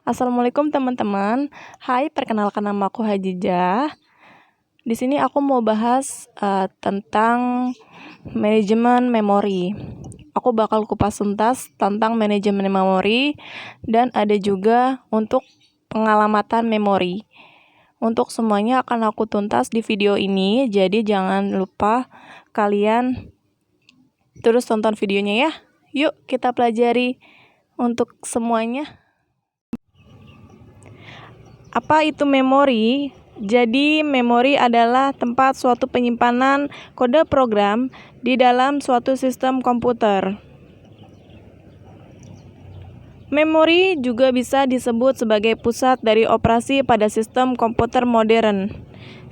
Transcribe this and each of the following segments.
Assalamualaikum teman-teman. Hai, perkenalkan nama aku Hajijah. Di sini aku mau bahas tentang manajemen memori. Aku bakal kupas tuntas tentang manajemen memori dan ada juga untuk pengalamatan memori. Untuk semuanya akan aku tuntas di video ini, jadi jangan lupa kalian terus tonton videonya ya. Yuk kita pelajari untuk semuanya. Apa itu memori? Jadi, memori adalah tempat suatu penyimpanan kode program di dalam suatu sistem komputer. Memori juga bisa disebut sebagai pusat dari operasi pada sistem komputer modern.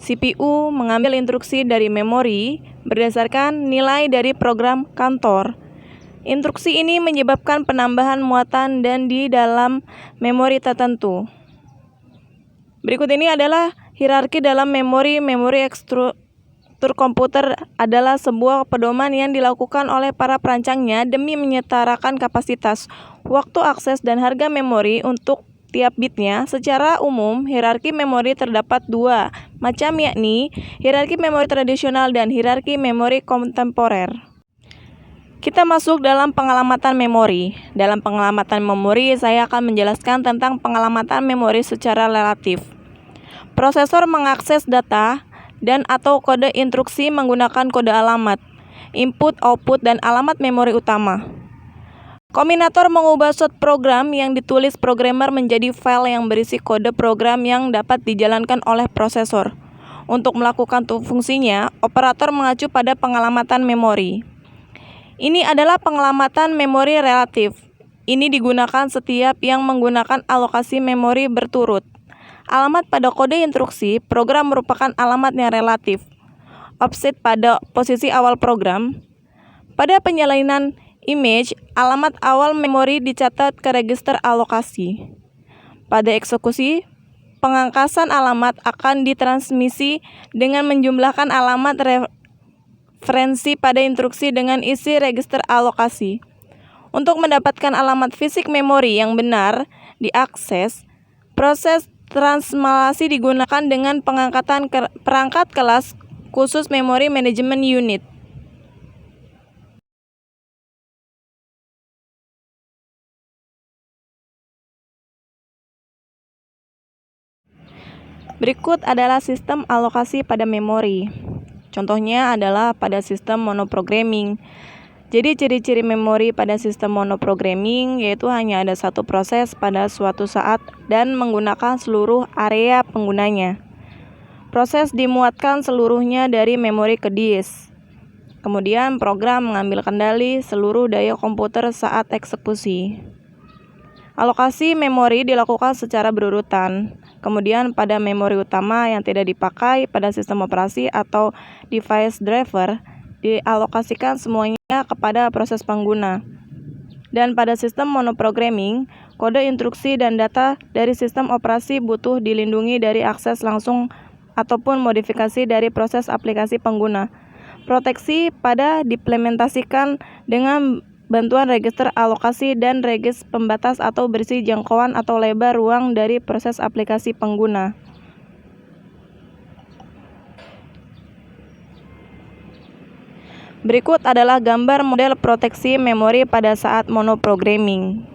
CPU mengambil instruksi dari memori berdasarkan nilai dari program kantor. Instruksi ini menyebabkan penambahan muatan dan di dalam memori tertentu. Berikut ini adalah hierarki dalam memori. Memori struktur komputer adalah sebuah pedoman yang dilakukan oleh para perancangnya demi menyetarakan kapasitas, waktu akses, dan harga memori untuk tiap bitnya. Secara umum, hierarki memori terdapat dua macam, yakni hierarki memori tradisional dan hierarki memori kontemporer. Kita masuk dalam pengalamatan memori. Dalam pengalamatan memori, saya akan menjelaskan tentang pengalamatan memori secara relatif. Prosesor mengakses data dan atau kode instruksi menggunakan kode alamat, input, output, dan alamat memori utama. Kombinator mengubah suatu program yang ditulis programmer menjadi file yang berisi kode program yang dapat dijalankan oleh prosesor. Untuk melakukan fungsinya, operator mengacu pada pengalamatan memori. Ini adalah pengalamatan memori relatif. Ini digunakan setiap yang menggunakan alokasi memori berturut. Alamat pada kode instruksi program merupakan alamat yang relatif. Offset pada posisi awal program. Pada penyalinan image, alamat awal memori dicatat ke register alokasi. Pada eksekusi, pengangkasan alamat akan ditransmisi dengan menjumlahkan alamat referensi pada instruksi dengan isi register alokasi. Untuk mendapatkan alamat fisik memori yang benar diakses, proses transmalasi digunakan dengan pengangkatan perangkat kelas khusus Memory Management Unit. Berikut adalah sistem alokasi pada memori. Contohnya adalah pada sistem monoprogramming. Jadi ciri-ciri memori pada sistem monoprogramming yaitu hanya ada satu proses pada suatu saat dan menggunakan seluruh area penggunanya. Proses dimuatkan seluruhnya dari memori ke disk. Kemudian program mengambil kendali seluruh daya komputer saat eksekusi. Alokasi memori dilakukan secara berurutan. Kemudian pada memori utama yang tidak dipakai pada sistem operasi atau device driver dialokasikan semuanya kepada proses pengguna. Dan pada sistem monoprogramming, kode instruksi dan data dari sistem operasi butuh dilindungi dari akses langsung ataupun modifikasi dari proses aplikasi pengguna. Proteksi pada diimplementasikan dengan bantuan register alokasi dan regis pembatas atau berisi jangkauan atau lebar ruang dari proses aplikasi pengguna. Berikut adalah gambar model proteksi memori pada saat monoprogramming.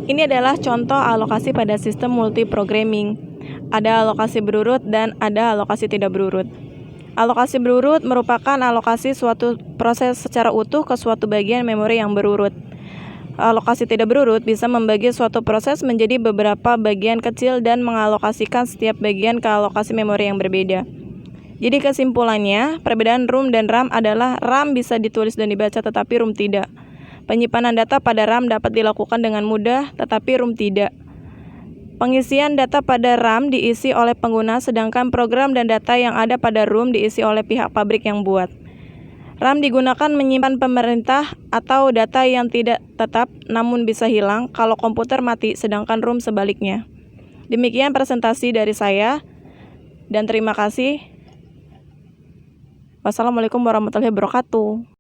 Ini adalah contoh alokasi pada sistem multiprogramming. Ada alokasi berurut dan ada alokasi tidak berurut. Alokasi berurut merupakan alokasi suatu proses secara utuh ke suatu bagian memori yang berurut. Alokasi tidak berurut bisa membagi suatu proses menjadi beberapa bagian kecil dan mengalokasikan setiap bagian ke alokasi memori yang berbeda. Jadi kesimpulannya, perbedaan ROM dan RAM adalah RAM bisa ditulis dan dibaca tetapi ROM tidak. Penyimpanan data pada RAM dapat dilakukan dengan mudah tetapi ROM tidak. Pengisian data pada RAM diisi oleh pengguna, sedangkan program dan data yang ada pada ROM diisi oleh pihak pabrik yang buat. RAM digunakan menyimpan pemerintah atau data yang tidak tetap namun bisa hilang kalau komputer mati, sedangkan ROM sebaliknya. Demikian presentasi dari saya dan terima kasih. Wassalamualaikum warahmatullahi wabarakatuh.